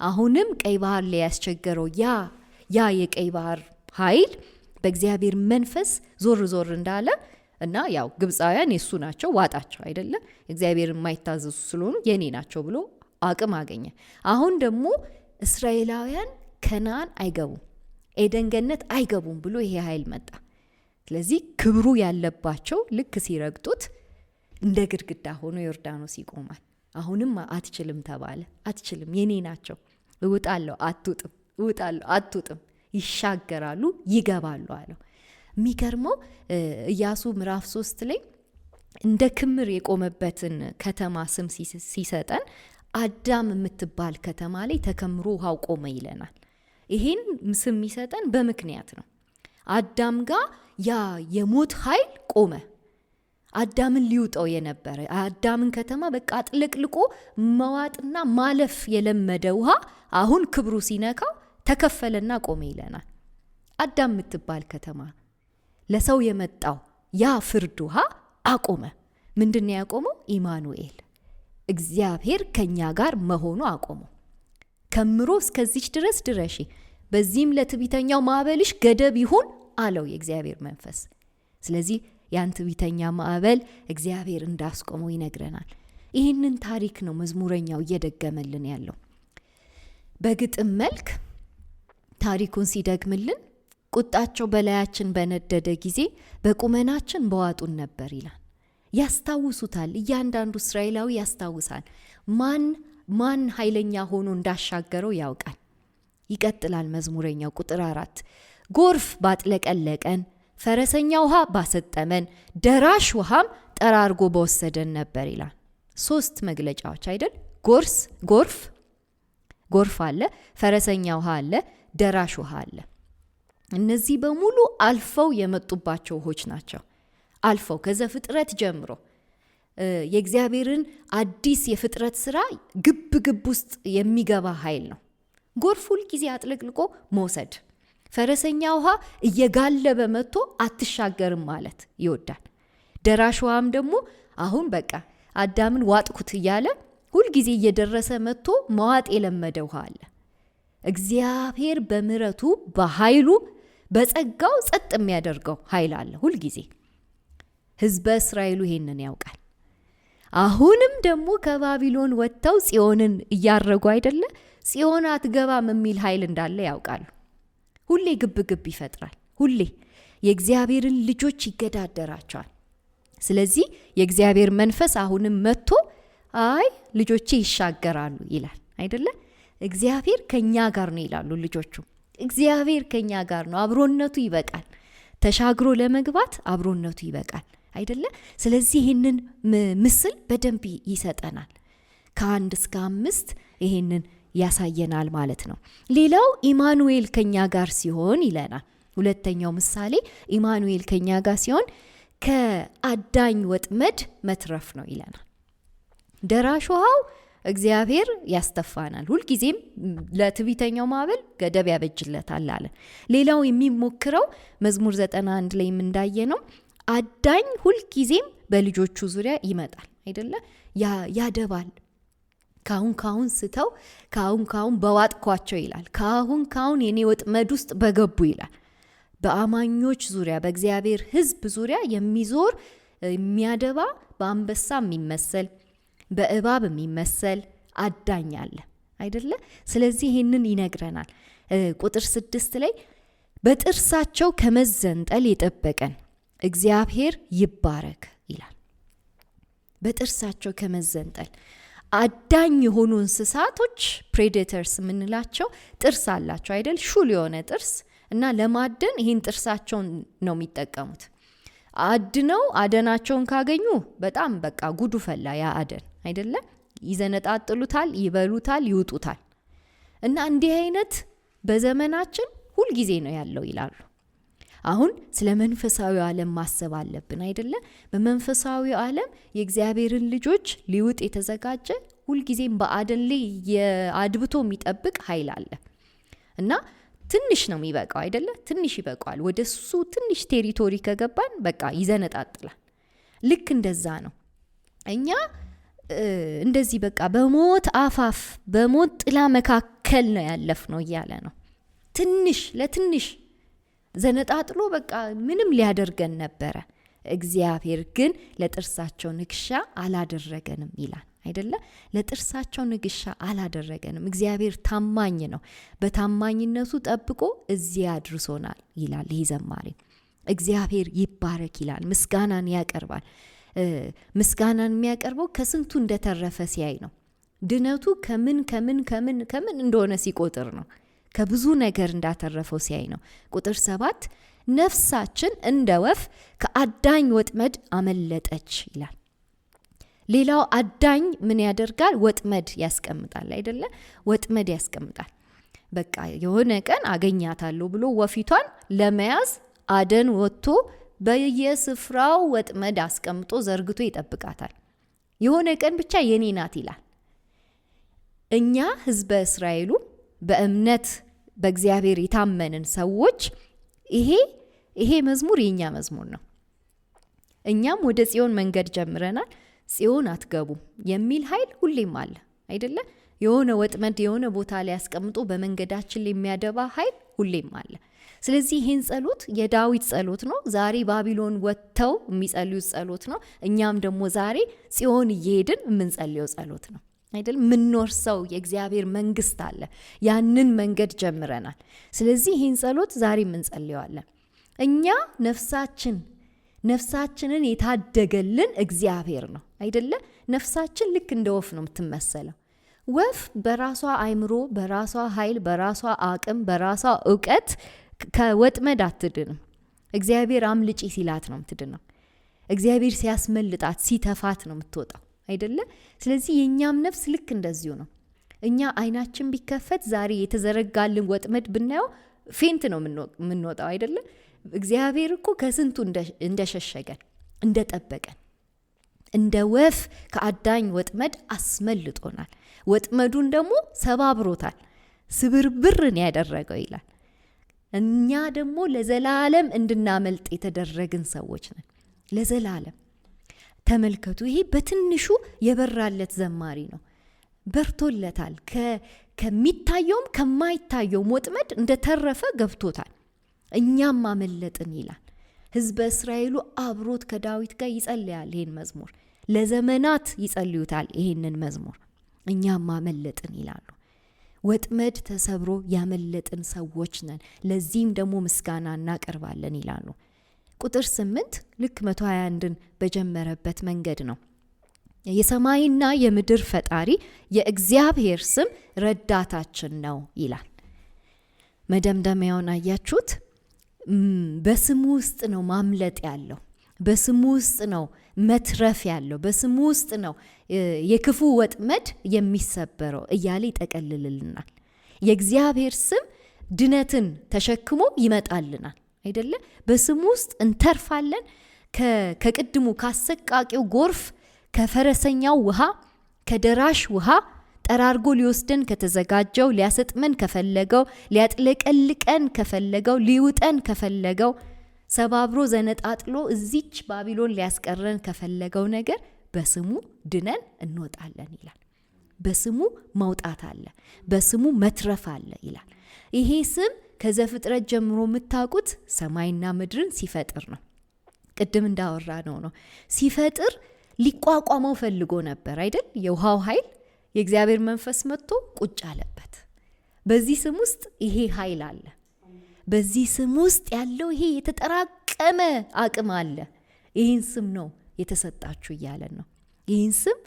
አሁንም ቀይ ባህር ላይ ያስቸገረው ያ የቀይ ባህር ኃይል በእግዚአብሔር መንፈስ ዞር እንዳለ እና ያው ግብፃውያን የሱ ናቸው ዋጣቸው አይደለ? እግዚአብሔር የማይታዘዙ ስለሆኑ የኔ ናቸው ብሎ አቅም አገኘ። አሁን ደግሞ እስራኤላውያን ከነዓን አይገቡም፣ ኤደን ገነት አይገቡም ብሎ ይሄ ኃይል መጣ። ስለዚህ ክብሩ ያለባቸው ልክ ሲረግጡት እንደ ግድግዳ ሆኖ ዮርዳኖስ ይቆማል። አሁንም አትችልም ተባለ። አትችልም፣ የኔ ናቸው፣ እውጣለሁ አትውጥም፣ እውጣለሁ አትውጥም፣ ይሻገራሉ፣ ይገባሉ አለው። የሚገርመው ኢያሱ ምዕራፍ 3 ላይ እንደ ክምር የቆመበትን ከተማ ስም ሲሰጠን አዳም የምትባል ከተማ ላይ ተከምሮ ውሃው ቆመ ይለናል። ይሄን ስም የሚሰጠን በምክንያት ነው። አዳም ጋር ያ የሞት ኃይል ቆመ። አዳምን ሊውጠው የነበረ አዳምን ከተማ በቃ አጥለቅልቆ መዋጥና ማለፍ የለመደ ውሃ አሁን ክብሩ ሲነካው ተከፈለና ቆመ ይለናል። አዳም የምትባል ከተማ ለሰው የመጣው ያ ፍርድ ውሃ አቆመ። ምንድነው ያቆመው? ኢማኑኤል እግዚአብሔር ከኛ ጋር መሆኑ አቆመው። ከምሮ እስከዚች ድረስ ድረሺ፣ በዚህም ለትዕቢተኛው ማዕበልሽ ገደብ ይሁን አለው የእግዚአብሔር መንፈስ። ስለዚህ ያን ትዕቢተኛ ማዕበል እግዚአብሔር እንዳስቆመው ይነግረናል። ይህንን ታሪክ ነው መዝሙረኛው እየደገመልን ያለው። በግጥም መልክ ታሪኩን ሲደግምልን ቁጣቸው በላያችን በነደደ ጊዜ በቁመናችን በዋጡን ነበር ይላል። ያስታውሱታል። እያንዳንዱ እስራኤላዊ ያስታውሳል። ማን ኃይለኛ ሆኖ እንዳሻገረው ያውቃል። ይቀጥላል መዝሙረኛው ቁጥር 4 ጎርፍ ባጥለቀለቀን፣ ፈረሰኛ ውሃ ባሰጠመን፣ ደራሽ ውሃም ጠራርጎ በወሰደን ነበር ይላል። 3 መግለጫዎች አይደል? ጎርፍ አለ፣ ፈረሰኛ ውሃ አለ፣ ደራሽ ውሃ አለ። እነዚህ በሙሉ አልፈው የመጡባቸው ውሆች ናቸው። አልፈው ከዘፍጥረት ጀምሮ የእግዚአብሔርን አዲስ የፍጥረት ስራ ግብ ውስጥ የሚገባ ኃይል ነው። ጎርፍ ሁል ጊዜ አጥለቅልቆ መውሰድ፣ ፈረሰኛ ውሃ እየጋለበ መጥቶ አትሻገርም ማለት ይወዳል። ደራሽ ውሃም ደግሞ አሁን በቃ አዳምን ዋጥኩት እያለ ሁል ጊዜ እየደረሰ መጥቶ መዋጥ የለመደ ውሃ አለ። እግዚአብሔር በምሕረቱ በኃይሉ በጸጋው ጸጥ የሚያደርገው ኃይል አለ ሁል ጊዜ። ሕዝበ እስራኤሉ ይሄንን ያውቃል። አሁንም ደግሞ ከባቢሎን ወጥተው ጽዮንን እያረጉ አይደለ? ጽዮን አትገባም የሚል ኃይል እንዳለ ያውቃሉ። ሁሌ ግብ ይፈጥራል። ሁሌ የእግዚአብሔርን ልጆች ይገዳደራቸዋል። ስለዚህ የእግዚአብሔር መንፈስ አሁንም መጥቶ አይ ልጆቼ ይሻገራሉ ይላል አይደለ? እግዚአብሔር ከኛ ጋር ነው ይላሉ ልጆቹ። እግዚአብሔር ከኛ ጋር ነው፣ አብሮነቱ ይበቃል። ተሻግሮ ለመግባት አብሮነቱ ይበቃል አይደለ? ስለዚህ ይህንን ምስል በደንብ ይሰጠናል። ከ1 እስከ 5 ይህንን ያሳየናል ማለት ነው። ሌላው ኢማኑኤል ከኛ ጋር ሲሆን ይለናል። ሁለተኛው ምሳሌ ኢማኑኤል ከኛ ጋር ሲሆን ከአዳኝ ወጥመድ መትረፍ ነው ይለናል። ደራሽ ውሃው እግዚአብሔር ያስተፋናል። ሁልጊዜም ለትዕቢተኛው ማዕበል ገደብ ያበጅለታል አለ። ሌላው የሚሞክረው መዝሙር 91 ላይ እንዳየነው አዳኝ ሁልጊዜም በልጆቹ ዙሪያ ይመጣል አይደለ? ያደባል። ካሁን ስተው ካሁን በዋጥኳቸው ይላል። ካሁን የኔ ወጥመድ ውስጥ በገቡ ይላል። በአማኞች ዙሪያ በእግዚአብሔር ሕዝብ ዙሪያ የሚዞር የሚያደባ በአንበሳ የሚመሰል በእባብ የሚመሰል አዳኝ አለ አይደለ? ስለዚህ ይህንን ይነግረናል። ቁጥር 6 ላይ በጥርሳቸው ከመዘንጠል የጠበቀን እግዚአብሔር ይባረክ ይላል። በጥርሳቸው ከመዘንጠል አዳኝ የሆኑ እንስሳቶች ፕሬዴተርስ የምንላቸው ጥርስ አላቸው አይደል? ሹል የሆነ ጥርስ እና ለማደን ይህን ጥርሳቸውን ነው የሚጠቀሙት። አድነው አደናቸውን ካገኙ በጣም በቃ ጉዱ ፈላ ያ አደን አይደለ? ይዘነጣጥሉታል፣ ይበሉታል፣ ይውጡታል። እና እንዲህ አይነት በዘመናችን ሁልጊዜ ነው ያለው ይላሉ። አሁን ስለ መንፈሳዊ ዓለም ማሰብ አለብን አይደለ? በመንፈሳዊ ዓለም የእግዚአብሔርን ልጆች ሊውጥ የተዘጋጀ ሁልጊዜም በአደን ላይ አድብቶ የሚጠብቅ ኃይል አለ እና ትንሽ ነው የሚበቃው አይደለ? ትንሽ ይበቃዋል። ወደሱ ትንሽ ቴሪቶሪ ከገባን በቃ ይዘነጣጥላል። ልክ እንደዛ ነው። እኛ እንደዚህ በቃ በሞት አፋፍ በሞት ጥላ መካከል ነው ያለፍነው እያለ ነው። ለትንሽ ዘነጣጥሎ በቃ ምንም ሊያደርገን ነበረ። እግዚአብሔር ግን ለጥርሳቸው ንክሻ አላደረገንም ይላል አይደለ? ለጥርሳቸው ንክሻ አላደረገንም። እግዚአብሔር ታማኝ ነው። በታማኝነቱ ጠብቆ እዚህ አድርሶናል ይላል ይህ ዘማሪ። እግዚአብሔር ይባረክ ይላል። ምስጋናን ያቀርባል። ምስጋናን የሚያቀርበው ከስንቱ እንደተረፈ ሲያይ ነው። ድነቱ ከምን እንደሆነ ሲቆጥር ነው። ከብዙ ነገር እንዳተረፈው ሲያይ ነው። ቁጥር 7 ነፍሳችን እንደ ወፍ ከአዳኝ ወጥመድ አመለጠች ይላል። ሌላው አዳኝ ምን ያደርጋል? ወጥመድ ያስቀምጣል አይደለ? ወጥመድ ያስቀምጣል። በቃ የሆነ ቀን አገኛታለሁ ብሎ ወፊቷን ለመያዝ አደን ወጥቶ በየስፍራው ወጥመድ አስቀምጦ ዘርግቶ ይጠብቃታል። የሆነ ቀን ብቻ የኔ ናት ይላል። እኛ ሕዝበ እስራኤሉ በእምነት በእግዚአብሔር የታመንን ሰዎች ይሄ መዝሙር የኛ መዝሙር ነው። እኛም ወደ ጽዮን መንገድ ጀምረናል፣ ጽዮን አትገቡም የሚል ኃይል ሁሌም አለ አይደለ? የሆነ ወጥመድ የሆነ ቦታ ላይ ያስቀምጦ በመንገዳችን ላይ የሚያደባ ኃይል ሁሌም አለ። ስለዚህ ይህን ጸሎት የዳዊት ጸሎት ነው። ዛሬ ባቢሎን ወጥተው የሚጸልዩት ጸሎት ነው። እኛም ደግሞ ዛሬ ጽዮን እየሄድን የምንጸልየው ጸሎት ነው አይደል? የምንወርሰው የእግዚአብሔር መንግስት አለ። ያንን መንገድ ጀምረናል። ስለዚህ ይህን ጸሎት ዛሬ የምንጸልየዋለን። እኛ ነፍሳችንን የታደገልን እግዚአብሔር ነው አይደለ? ነፍሳችን ልክ እንደ ወፍ ነው የምትመሰለው። ወፍ በራሷ አይምሮ፣ በራሷ ኃይል፣ በራሷ አቅም፣ በራሷ እውቀት ከወጥመድ አትድንም። እግዚአብሔር አምልጪ ሲላት ነው የምትድነው። እግዚአብሔር ሲያስመልጣት ሲተፋት ነው የምትወጣው አይደለ? ስለዚህ የኛም ነፍስ ልክ እንደዚሁ ነው። እኛ አይናችን ቢከፈት ዛሬ የተዘረጋልን ወጥመድ ብናየው ፌንት ነው የምንወጣው አይደለ? እግዚአብሔር እኮ ከስንቱ እንደሸሸገን እንደጠበቀን እንደ ወፍ ከአዳኝ ወጥመድ አስመልጦናል። ወጥመዱን ደግሞ ሰባብሮታል፣ ስብርብርን ያደረገው ይላል። እኛ ደግሞ ለዘላለም እንድናመልጥ የተደረግን ሰዎች ነን። ለዘላለም ተመልከቱ። ይሄ በትንሹ የበራለት ዘማሪ ነው። በርቶለታል። ከሚታየውም ከማይታየውም ወጥመድ እንደተረፈ ገብቶታል። እኛም አመለጥን ይላል። ሕዝበ እስራኤሉ አብሮት ከዳዊት ጋር ይጸልያል ይሄን መዝሙር። ለዘመናት ይጸልዩታል ይሄንን መዝሙር። እኛም አመለጥን ይላሉ። ወጥመድ ተሰብሮ ያመለጥን ሰዎች ነን። ለዚህም ደግሞ ምስጋና እናቀርባለን ይላሉ። ቁጥር 8 ልክ 121ን በጀመረበት መንገድ ነው። የሰማይና የምድር ፈጣሪ የእግዚአብሔር ስም ረዳታችን ነው ይላል። መደምደሚያውን አያችሁት? በስሙ ውስጥ ነው ማምለጥ ያለው። በስሙ ውስጥ ነው መትረፍ ያለው። በስሙ ውስጥ ነው የክፉ ወጥመድ የሚሰበረው እያለ ይጠቀልልልናል። የእግዚአብሔር ስም ድነትን ተሸክሞ ይመጣልናል አይደለ? በስሙ ውስጥ እንተርፋለን። ከቅድሙ ካሰቃቂው ጎርፍ፣ ከፈረሰኛው ውሃ፣ ከደራሽ ውሃ ጠራርጎ ሊወስደን ከተዘጋጀው፣ ሊያሰጥመን ከፈለገው፣ ሊያጥለቀልቀን ከፈለገው፣ ሊውጠን ከፈለገው፣ ሰባብሮ ዘነጣጥሎ እዚች ባቢሎን ሊያስቀረን ከፈለገው ነገር በስሙ ድነን እንወጣለን ይላል። በስሙ መውጣት አለ፣ በስሙ መትረፍ አለ ይላል። ይሄ ስም ከዘፍጥረት ጀምሮ የምታውቁት ሰማይና ምድርን ሲፈጥር ነው። ቅድም እንዳወራ ነው ሲፈጥር ሊቋቋመው ፈልጎ ነበር አይደል? የውሃው ኃይል የእግዚአብሔር መንፈስ መጥቶ ቁጭ አለበት። በዚህ ስም ውስጥ ይሄ ኃይል አለ። በዚህ ስም ውስጥ ያለው ይሄ የተጠራቀመ አቅም አለ። ይህን ስም ነው የተሰጣችሁ እያለን ነው። ይህን ስም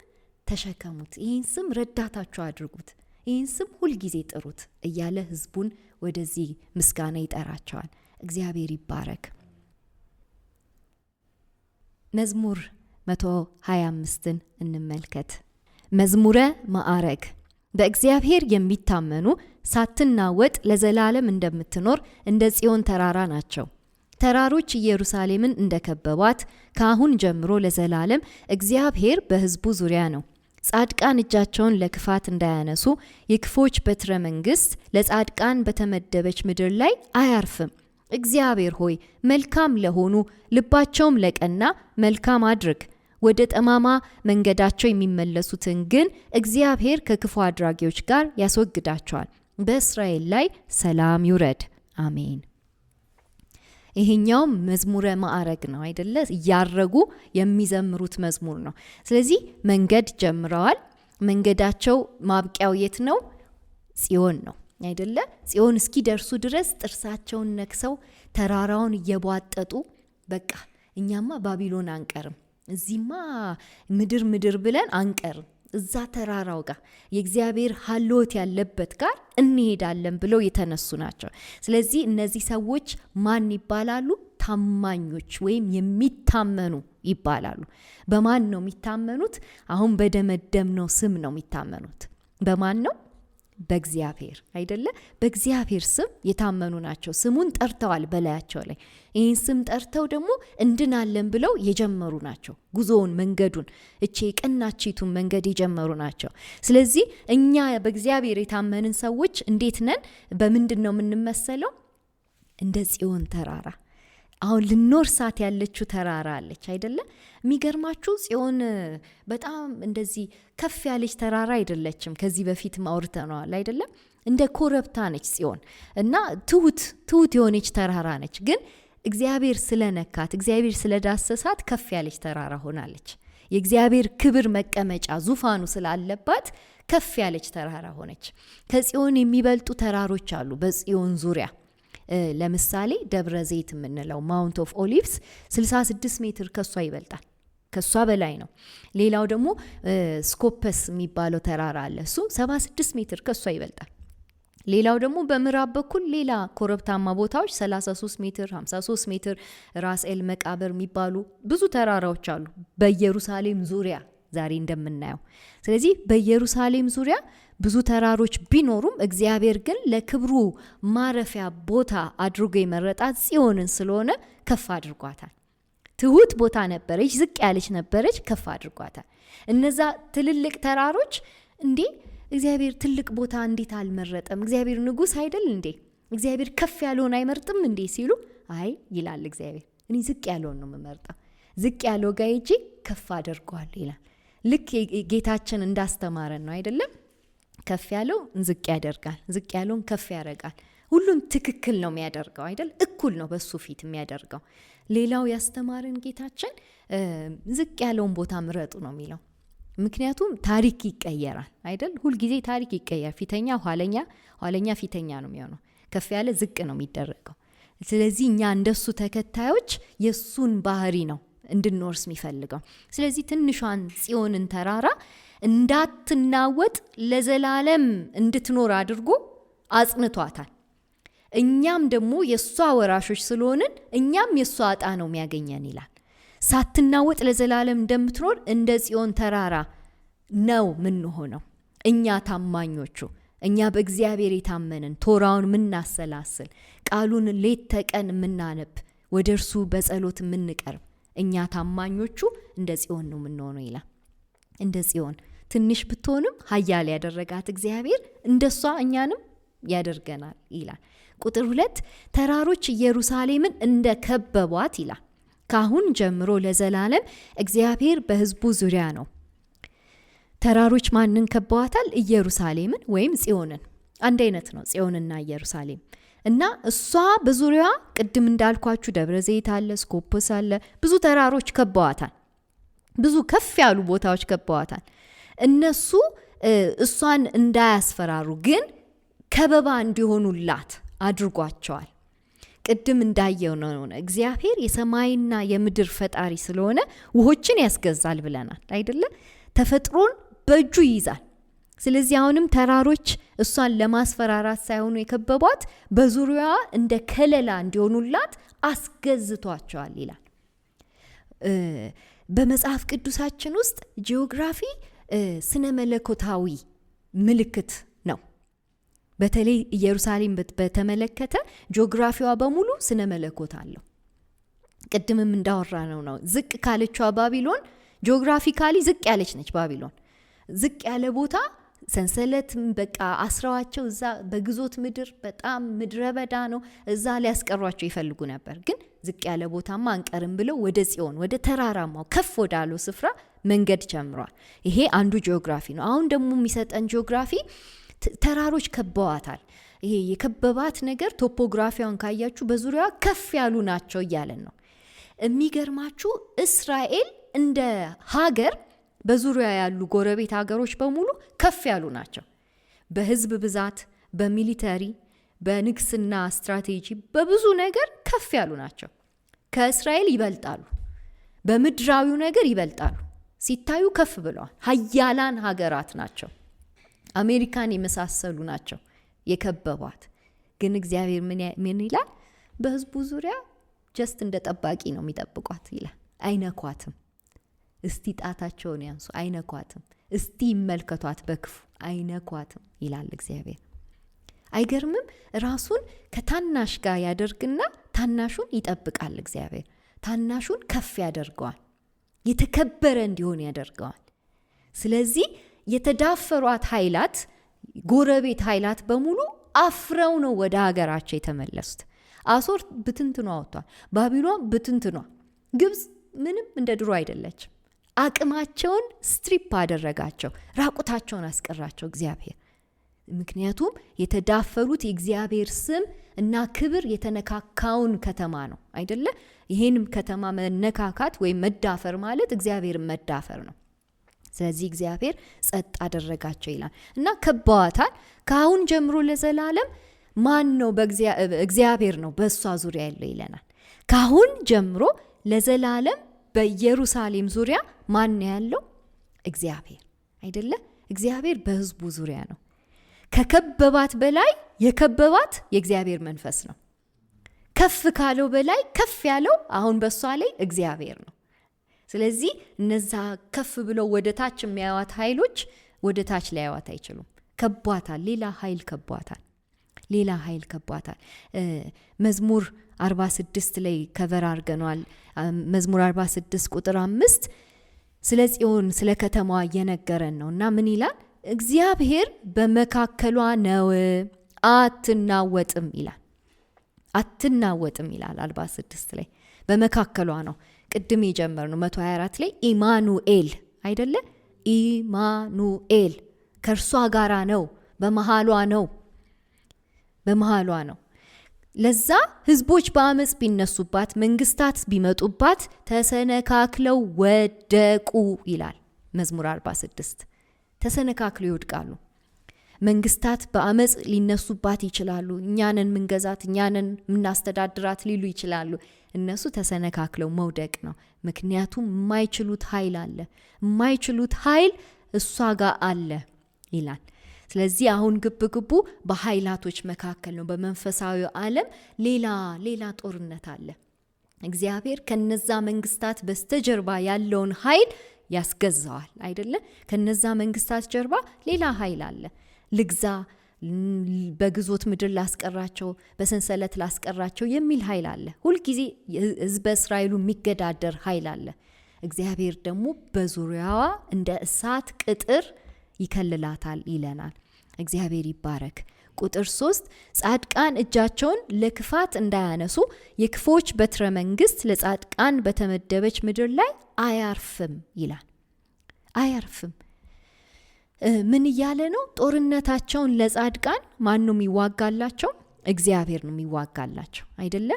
ተሸከሙት፣ ይህን ስም ረዳታችሁ አድርጉት፣ ይህን ስም ሁልጊዜ ጥሩት እያለ ህዝቡን ወደዚህ ምስጋና ይጠራቸዋል። እግዚአብሔር ይባረክ። መዝሙር 125ን እንመልከት። መዝሙረ ማዕረግ። በእግዚአብሔር የሚታመኑ ሳትናወጥ ለዘላለም እንደምትኖር እንደ ጽዮን ተራራ ናቸው። ተራሮች ኢየሩሳሌምን እንደከበቧት ከአሁን ጀምሮ ለዘላለም እግዚአብሔር በህዝቡ ዙሪያ ነው። ጻድቃን እጃቸውን ለክፋት እንዳያነሱ የክፎች በትረ መንግስት ለጻድቃን በተመደበች ምድር ላይ አያርፍም። እግዚአብሔር ሆይ መልካም ለሆኑ ልባቸውም ለቀና መልካም አድርግ። ወደ ጠማማ መንገዳቸው የሚመለሱትን ግን እግዚአብሔር ከክፉ አድራጊዎች ጋር ያስወግዳቸዋል። በእስራኤል ላይ ሰላም ይውረድ፣ አሜን። ይሄኛው መዝሙረ ማዕረግ ነው አይደለ? እያረጉ የሚዘምሩት መዝሙር ነው። ስለዚህ መንገድ ጀምረዋል። መንገዳቸው ማብቂያው የት ነው? ጽዮን ነው አይደለ? ጽዮን እስኪደርሱ ድረስ ጥርሳቸውን ነክሰው ተራራውን እየቧጠጡ በቃ እኛማ ባቢሎን አንቀርም፣ እዚህማ ምድር ብለን አንቀርም፣ እዛ ተራራው ጋር የእግዚአብሔር ሀልዎት ያለበት ጋር እንሄዳለን ብለው የተነሱ ናቸው። ስለዚህ እነዚህ ሰዎች ማን ይባላሉ? ታማኞች ወይም የሚታመኑ ይባላሉ። በማን ነው የሚታመኑት? አሁን በደመደምነው ስም ነው የሚታመኑት። በማን ነው? በእግዚአብሔር አይደለ? በእግዚአብሔር ስም የታመኑ ናቸው። ስሙን ጠርተዋል በላያቸው ላይ። ይህን ስም ጠርተው ደግሞ እንድናለን ብለው የጀመሩ ናቸው። ጉዞውን፣ መንገዱን፣ እቺ የቀናቺቱን መንገድ የጀመሩ ናቸው። ስለዚህ እኛ በእግዚአብሔር የታመንን ሰዎች እንዴት ነን? በምንድን ነው የምንመሰለው? እንደ ጽዮን ተራራ። አሁን ልንወርሳት ያለችው ተራራ አለች አይደለ? የሚገርማችሁ ጽዮን በጣም እንደዚህ ከፍ ያለች ተራራ አይደለችም። ከዚህ በፊት አውርተነዋል አይደለም? እንደ ኮረብታ ነች ጽዮን እና ትሁት የሆነች ተራራ ነች። ግን እግዚአብሔር ስለነካት፣ እግዚአብሔር ስለዳሰሳት ከፍ ያለች ተራራ ሆናለች። የእግዚአብሔር ክብር መቀመጫ ዙፋኑ ስላለባት ከፍ ያለች ተራራ ሆነች። ከጽዮን የሚበልጡ ተራሮች አሉ በጽዮን ዙሪያ። ለምሳሌ ደብረ ዘይት የምንለው ማውንት ኦፍ ኦሊቭስ 66 ሜትር ከሷ ይበልጣል፣ ከሷ በላይ ነው። ሌላው ደግሞ ስኮፐስ የሚባለው ተራራ አለ፣ እሱ 76 ሜትር ከሷ ይበልጣል። ሌላው ደግሞ በምዕራብ በኩል ሌላ ኮረብታማ ቦታዎች 33 ሜትር፣ 53 ሜትር፣ ራስ ኤል መቃብር የሚባሉ ብዙ ተራራዎች አሉ በኢየሩሳሌም ዙሪያ ዛሬ እንደምናየው። ስለዚህ በኢየሩሳሌም ዙሪያ ብዙ ተራሮች ቢኖሩም እግዚአብሔር ግን ለክብሩ ማረፊያ ቦታ አድርጎ የመረጣት ጽዮንን ስለሆነ ከፍ አድርጓታል። ትሁት ቦታ ነበረች፣ ዝቅ ያለች ነበረች፣ ከፍ አድርጓታል። እነዛ ትልልቅ ተራሮች እንዴ እግዚአብሔር ትልቅ ቦታ እንዴት አልመረጠም? እግዚአብሔር ንጉሥ አይደል እንዴ? እግዚአብሔር ከፍ ያለውን አይመርጥም እንዴ ሲሉ፣ አይ ይላል እግዚአብሔር፣ እኔ ዝቅ ያለውን ነው የምመርጠው፣ ዝቅ ያለው ጋር ሂጄ ከፍ አደርገዋለሁ ይላል። ልክ ጌታችን እንዳስተማረን ነው አይደለም? ከፍ ያለው ዝቅ ያደርጋል፣ ዝቅ ያለውን ከፍ ያደርጋል። ሁሉም ትክክል ነው የሚያደርገው አይደል? እኩል ነው በሱ ፊት የሚያደርገው። ሌላው ያስተማረን ጌታችን ዝቅ ያለውን ቦታ ምረጡ ነው የሚለው። ምክንያቱም ታሪክ ይቀየራል አይደል? ሁልጊዜ ታሪክ ይቀየራል። ፊተኛ ኋለኛ ፊተኛ ነው የሚሆነው። ከፍ ያለ ዝቅ ነው የሚደረገው። ስለዚህ እኛ እንደሱ ተከታዮች የሱን ባህሪ ነው እንድንወርስ የሚፈልገው። ስለዚህ ትንሿን ጽዮንን ተራራ እንዳትናወጥ ለዘላለም እንድትኖር አድርጎ አጽንቷታል። እኛም ደግሞ የሷ ወራሾች ስለሆንን እኛም የሷ ዕጣ ነው የሚያገኘን ይላል። ሳትናወጥ ለዘላለም እንደምትኖር እንደ ጽዮን ተራራ ነው ምንሆነው እኛ ታማኞቹ፣ እኛ በእግዚአብሔር የታመንን፣ ቶራውን ምናሰላስል፣ ቃሉን ሌት ተቀን ምናነብ፣ ወደ እርሱ በጸሎት ምንቀርብ እኛ ታማኞቹ እንደ ጽዮን ነው ምንሆነው ይላል። እንደ ጽዮን ትንሽ ብትሆንም ኃያል ያደረጋት እግዚአብሔር እንደሷ እኛንም ያደርገናል ይላል። ቁጥር 2 ተራሮች ኢየሩሳሌምን እንደ ከበቧት ይላል። ካሁን ጀምሮ ለዘላለም እግዚአብሔር በሕዝቡ ዙሪያ ነው። ተራሮች ማንን ከበዋታል? ኢየሩሳሌምን ወይም ጽዮንን። አንድ አይነት ነው ጽዮንና ኢየሩሳሌም። እና እሷ በዙሪያዋ ቅድም እንዳልኳችሁ ደብረ ዘይት አለ፣ ስኮፖስ አለ፣ ብዙ ተራሮች ከበዋታል። ብዙ ከፍ ያሉ ቦታዎች ከበዋታል። እነሱ እሷን እንዳያስፈራሩ ግን ከበባ እንዲሆኑላት አድርጓቸዋል። ቅድም እንዳየው ነው እግዚአብሔር የሰማይና የምድር ፈጣሪ ስለሆነ ውሆችን ያስገዛል ብለናል አይደለ? ተፈጥሮን በእጁ ይይዛል። ስለዚህ አሁንም ተራሮች እሷን ለማስፈራራት ሳይሆኑ የከበቧት በዙሪያዋ እንደ ከለላ እንዲሆኑላት አስገዝቷቸዋል ይላል። በመጽሐፍ ቅዱሳችን ውስጥ ጂኦግራፊ ስነ መለኮታዊ ምልክት ነው። በተለይ ኢየሩሳሌም በተመለከተ ጂኦግራፊዋ በሙሉ ስነ መለኮት አለው። ቅድምም እንዳወራ ነው ዝቅ ካለችዋ ባቢሎን ጂኦግራፊካሊ ዝቅ ያለች ነች። ባቢሎን ዝቅ ያለ ቦታ ሰንሰለት በቃ አስራዋቸው እዛ በግዞት ምድር በጣም ምድረ በዳ ነው። እዛ ሊያስቀሯቸው ይፈልጉ ነበር። ግን ዝቅ ያለ ቦታማ አንቀርም ብለው ወደ ጽዮን ወደ ተራራማው ከፍ ወዳለው ስፍራ መንገድ ጀምሯል። ይሄ አንዱ ጂኦግራፊ ነው። አሁን ደግሞ የሚሰጠን ጂኦግራፊ ተራሮች ከበዋታል። ይሄ የከበባት ነገር ቶፖግራፊውን ካያችሁ በዙሪያዋ ከፍ ያሉ ናቸው እያለን ነው። የሚገርማችሁ እስራኤል እንደ ሀገር በዙሪያ ያሉ ጎረቤት ሀገሮች በሙሉ ከፍ ያሉ ናቸው። በህዝብ ብዛት፣ በሚሊተሪ፣ በንግስና ስትራቴጂ፣ በብዙ ነገር ከፍ ያሉ ናቸው። ከእስራኤል ይበልጣሉ። በምድራዊው ነገር ይበልጣሉ። ሲታዩ ከፍ ብለዋል። ሀያላን ሀገራት ናቸው። አሜሪካን የመሳሰሉ ናቸው የከበቧት። ግን እግዚአብሔር ምን ይላል? በህዝቡ ዙሪያ ጀስት እንደ ጠባቂ ነው የሚጠብቋት ይላል። አይነኳትም። እስቲ ጣታቸውን ያንሱ፣ አይነኳትም። እስቲ ይመልከቷት በክፉ፣ አይነኳትም ይላል እግዚአብሔር። አይገርምም? ራሱን ከታናሽ ጋር ያደርግና ታናሹን ይጠብቃል እግዚአብሔር። ታናሹን ከፍ ያደርገዋል፣ የተከበረ እንዲሆን ያደርገዋል። ስለዚህ የተዳፈሯት ኃይላት፣ ጎረቤት ኃይላት በሙሉ አፍረው ነው ወደ ሀገራቸው የተመለሱት። አሶር ብትንትኗ ወጥቷል፣ ባቢሎን ብትንትኗ። ግብፅ ምንም እንደ ድሮ አይደለችም። አቅማቸውን ስትሪፕ አደረጋቸው፣ ራቁታቸውን አስቀራቸው እግዚአብሔር። ምክንያቱም የተዳፈሩት የእግዚአብሔር ስም እና ክብር የተነካካውን ከተማ ነው አይደለ? ይሄንም ከተማ መነካካት ወይም መዳፈር ማለት እግዚአብሔርን መዳፈር ነው። ስለዚህ እግዚአብሔር ጸጥ አደረጋቸው ይላል እና ከበዋታል። ከአሁን ጀምሮ ለዘላለም ማን ነው? እግዚአብሔር ነው በእሷ ዙሪያ ያለው ይለናል። ከአሁን ጀምሮ ለዘላለም በኢየሩሳሌም ዙሪያ ማን ነው ያለው? እግዚአብሔር አይደለ? እግዚአብሔር በሕዝቡ ዙሪያ ነው። ከከበባት በላይ የከበባት የእግዚአብሔር መንፈስ ነው። ከፍ ካለው በላይ ከፍ ያለው አሁን በሷ ላይ እግዚአብሔር ነው። ስለዚህ እነዛ ከፍ ብለው ወደ ታች የሚያዩት ኃይሎች ወደ ታች ሊያዩት አይችሉም። ከቧታል። ሌላ ኃይል ከቧታል። ሌላ ኃይል ከቧታል። መዝሙር 46 ላይ ከቨር አድርገናል። መዝሙር 46 ቁጥር 5 ስለ ጽዮን ስለ ከተማዋ እየነገረን ነው እና ምን ይላል? እግዚአብሔር በመካከሏ ነው አትናወጥም ይላል። አትናወጥም ይላል 46 ላይ በመካከሏ ነው። ቅድም የጀመርነው 124 ላይ ኢማኑኤል አይደለ? ኢማኑኤል ከእርሷ ጋራ ነው፣ በመሃሏ ነው፣ በመሃሏ ነው። ለዛ ህዝቦች በአመፅ ቢነሱባት፣ መንግስታት ቢመጡባት ተሰነካክለው ወደቁ ይላል መዝሙር 46። ተሰነካክለው ይወድቃሉ። መንግስታት በአመፅ ሊነሱባት ይችላሉ። እኛንን ምንገዛት፣ እኛንን ምናስተዳድራት ሊሉ ይችላሉ። እነሱ ተሰነካክለው መውደቅ ነው። ምክንያቱም የማይችሉት ኃይል አለ። የማይችሉት ኃይል እሷ ጋር አለ ይላል። ስለዚህ አሁን ግብግቡ በኃይላቶች መካከል ነው። በመንፈሳዊ ዓለም ሌላ ጦርነት አለ። እግዚአብሔር ከነዛ መንግስታት በስተጀርባ ያለውን ኃይል ያስገዛዋል አይደለ? ከነዛ መንግስታት ጀርባ ሌላ ኃይል አለ። ልግዛ፣ በግዞት ምድር ላስቀራቸው፣ በሰንሰለት ላስቀራቸው የሚል ኃይል አለ። ሁልጊዜ ህዝበ እስራኤሉ የሚገዳደር ኃይል አለ። እግዚአብሔር ደግሞ በዙሪያዋ እንደ እሳት ቅጥር ይከልላታል ይለናል። እግዚአብሔር ይባረክ። ቁጥር 3 ጻድቃን እጃቸውን ለክፋት እንዳያነሱ የክፎች በትረ መንግስት ለጻድቃን በተመደበች ምድር ላይ አያርፍም ይላል። አያርፍም ምን እያለ ነው? ጦርነታቸውን ለጻድቃን ማን ነው የሚዋጋላቸው? እግዚአብሔር ነው የሚዋጋላቸው አይደለ?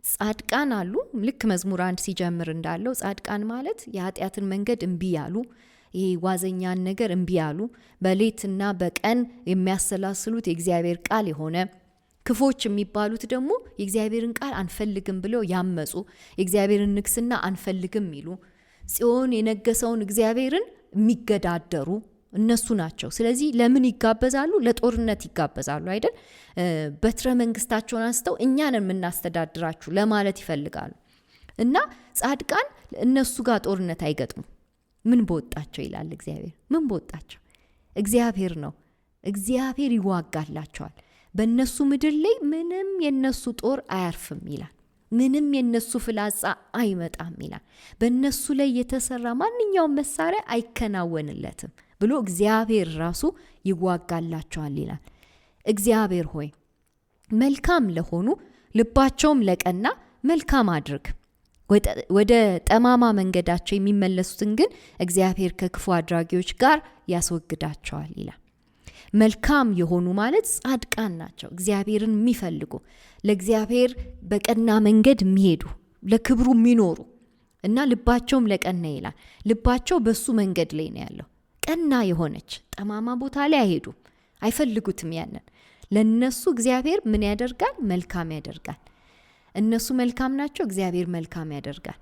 ጻድቃን አሉ። ልክ መዝሙር 1 ሲጀምር እንዳለው ጻድቃን ማለት የኃጢአትን መንገድ እምቢ ያሉ፣ ይሄ ዋዘኛን ነገር እምቢ ያሉ፣ በሌትና በቀን የሚያሰላስሉት የእግዚአብሔር ቃል የሆነ። ክፎች የሚባሉት ደግሞ የእግዚአብሔርን ቃል አንፈልግም ብለው ያመጹ፣ የእግዚአብሔርን ንግስና አንፈልግም ይሉ፣ ጽዮን የነገሰውን እግዚአብሔርን የሚገዳደሩ እነሱ ናቸው። ስለዚህ ለምን ይጋበዛሉ? ለጦርነት ይጋበዛሉ አይደል? በትረ መንግስታቸውን አንስተው እኛንን የምናስተዳድራችሁ ለማለት ይፈልጋሉ። እና ጻድቃን እነሱ ጋር ጦርነት አይገጥሙ። ምን በወጣቸው ይላል እግዚአብሔር። ምን በወጣቸው? እግዚአብሔር ነው። እግዚአብሔር ይዋጋላቸዋል። በእነሱ ምድር ላይ ምንም የነሱ ጦር አያርፍም ይላል። ምንም የነሱ ፍላጻ አይመጣም ይላል። በእነሱ ላይ የተሰራ ማንኛውም መሳሪያ አይከናወንለትም ብሎ እግዚአብሔር ራሱ ይዋጋላቸዋል ይላል። እግዚአብሔር ሆይ መልካም ለሆኑ ልባቸውም ለቀና መልካም አድርግ፣ ወደ ጠማማ መንገዳቸው የሚመለሱትን ግን እግዚአብሔር ከክፉ አድራጊዎች ጋር ያስወግዳቸዋል ይላል። መልካም የሆኑ ማለት ጻድቃን ናቸው፣ እግዚአብሔርን የሚፈልጉ፣ ለእግዚአብሔር በቀና መንገድ የሚሄዱ፣ ለክብሩ የሚኖሩ እና ልባቸውም ለቀና ይላል። ልባቸው በሱ መንገድ ላይ ነው ያለው። ቀና የሆነች ጠማማ ቦታ ላይ አይሄዱም፣ አይፈልጉትም። ያንን ለነሱ እግዚአብሔር ምን ያደርጋል? መልካም ያደርጋል። እነሱ መልካም ናቸው፣ እግዚአብሔር መልካም ያደርጋል።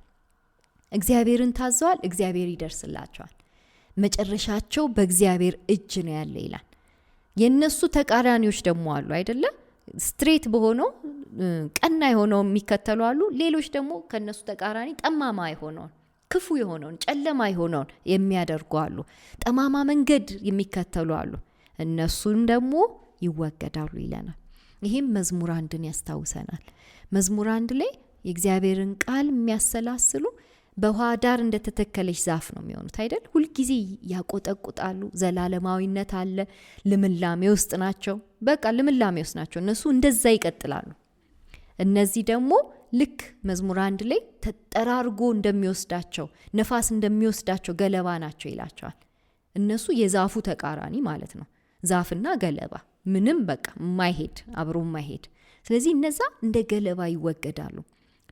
እግዚአብሔርን ታዘዋል፣ እግዚአብሔር ይደርስላቸዋል። መጨረሻቸው በእግዚአብሔር እጅ ነው ያለ ይላል። የነሱ ተቃራኒዎች ደግሞ አሉ አይደለ? ስትሬት በሆነው ቀና የሆነው የሚከተሉ አሉ። ሌሎች ደግሞ ከነሱ ተቃራኒ ጠማማ የሆነው ክፉ የሆነውን ጨለማ የሆነውን የሚያደርጉ አሉ። ጠማማ መንገድ የሚከተሉ አሉ። እነሱም ደግሞ ይወገዳሉ ይለናል። ይሄም መዝሙር 1ን ያስታውሰናል። መዝሙር 1 ላይ የእግዚአብሔርን ቃል የሚያሰላስሉ በውሃ ዳር እንደተተከለች ዛፍ ነው የሚሆኑት አይደል? ሁል ጊዜ ያቆጠቁጣሉ። ዘላለማዊነት አለ። ልምላሜ ውስጥ ናቸው። በቃ ልምላሜ ውስጥ ናቸው። እነሱ እንደዛ ይቀጥላሉ። እነዚህ ደግሞ ልክ መዝሙር 1 ላይ ተጠራርጎ እንደሚወስዳቸው ነፋስ እንደሚወስዳቸው ገለባ ናቸው ይላቸዋል። እነሱ የዛፉ ተቃራኒ ማለት ነው። ዛፍና ገለባ ምንም በቃ ማይሄድ አብሮ ማይሄድ። ስለዚህ እነዛ እንደ ገለባ ይወገዳሉ።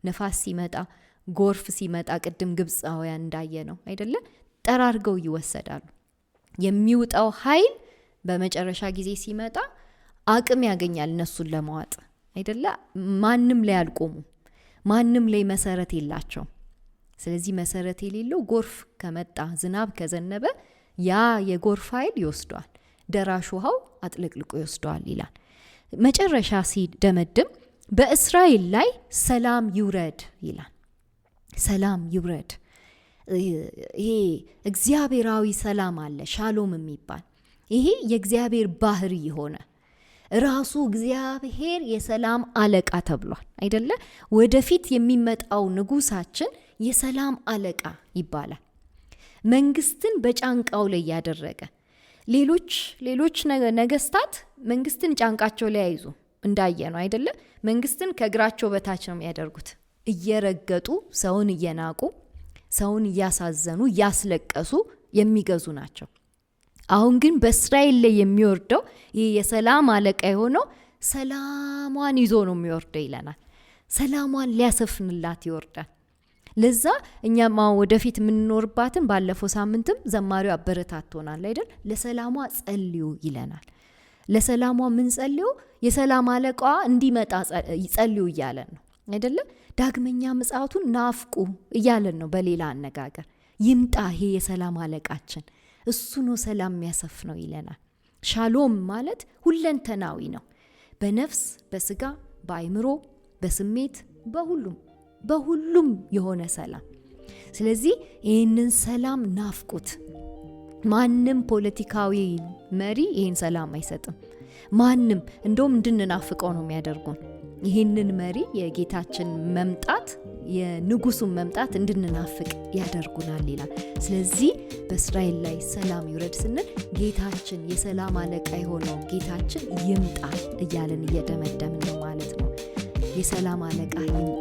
ነፋስ ሲመጣ ጎርፍ ሲመጣ ቅድም ግብፃውያን እንዳየ ነው አይደለ? ጠራርገው ይወሰዳሉ። የሚውጣው ኃይል በመጨረሻ ጊዜ ሲመጣ አቅም ያገኛል እነሱን ለማዋጥ አይደለ? ማንም ላይ አልቆሙ። ማንም ላይ መሰረት የላቸው። ስለዚህ መሰረት የሌለው ጎርፍ ከመጣ ዝናብ ከዘነበ ያ የጎርፍ ኃይል ይወስደዋል። ደራሽ ውሃው አጥልቅልቆ ይወስደዋል ይላል። መጨረሻ ሲደመድም በእስራኤል ላይ ሰላም ይውረድ ይላል። ሰላም ይውረድ። ይሄ እግዚአብሔራዊ ሰላም አለ፣ ሻሎም የሚባል ይሄ የእግዚአብሔር ባህሪ የሆነ ራሱ እግዚአብሔር የሰላም አለቃ ተብሏል አይደለ? ወደፊት የሚመጣው ንጉሳችን የሰላም አለቃ ይባላል። መንግስትን በጫንቃው ላይ ያደረገ ሌሎች ነገስታት መንግስትን ጫንቃቸው ላይ ያይዙ እንዳየ ነው አይደለ? መንግስትን ከእግራቸው በታች ነው የሚያደርጉት። እየረገጡ ሰውን እየናቁ ሰውን እያሳዘኑ እያስለቀሱ የሚገዙ ናቸው። አሁን ግን በእስራኤል ላይ የሚወርደው ይህ የሰላም አለቃ የሆነው ሰላሟን ይዞ ነው የሚወርደው ይለናል። ሰላሟን ሊያሰፍንላት ይወርዳል። ለዛ እኛም ወደፊት የምንኖርባትን ባለፈው ሳምንትም ዘማሪው አበረታቶናል አይደል? ለሰላሟ ጸልዩ ይለናል። ለሰላሟ ምን ጸልዩ? የሰላም አለቃዋ እንዲመጣ ጸልዩ እያለን ነው አይደለ? ዳግመኛ ምጽአቱን ናፍቁ እያለን ነው። በሌላ አነጋገር ይምጣ ይሄ የሰላም አለቃችን፣ እሱ ነው ሰላም የሚያሰፍነው ይለናል። ሻሎም ማለት ሁለንተናዊ ነው። በነፍስ በስጋ በአይምሮ በስሜት በሁሉም የሆነ ሰላም። ስለዚህ ይህንን ሰላም ናፍቁት። ማንም ፖለቲካዊ መሪ ይህን ሰላም አይሰጥም። ማንም እንደውም እንድንናፍቀው ነው የሚያደርጉን። ይህንን መሪ የጌታችን መምጣት የንጉሱን መምጣት እንድንናፍቅ ያደርጉናል ይላል። ስለዚህ በእስራኤል ላይ ሰላም ይውረድ ስንል ጌታችን የሰላም አለቃ የሆነው ጌታችን ይምጣ እያለን እየደመደምን ነው ማለት ነው። የሰላም አለቃ ይምጣ።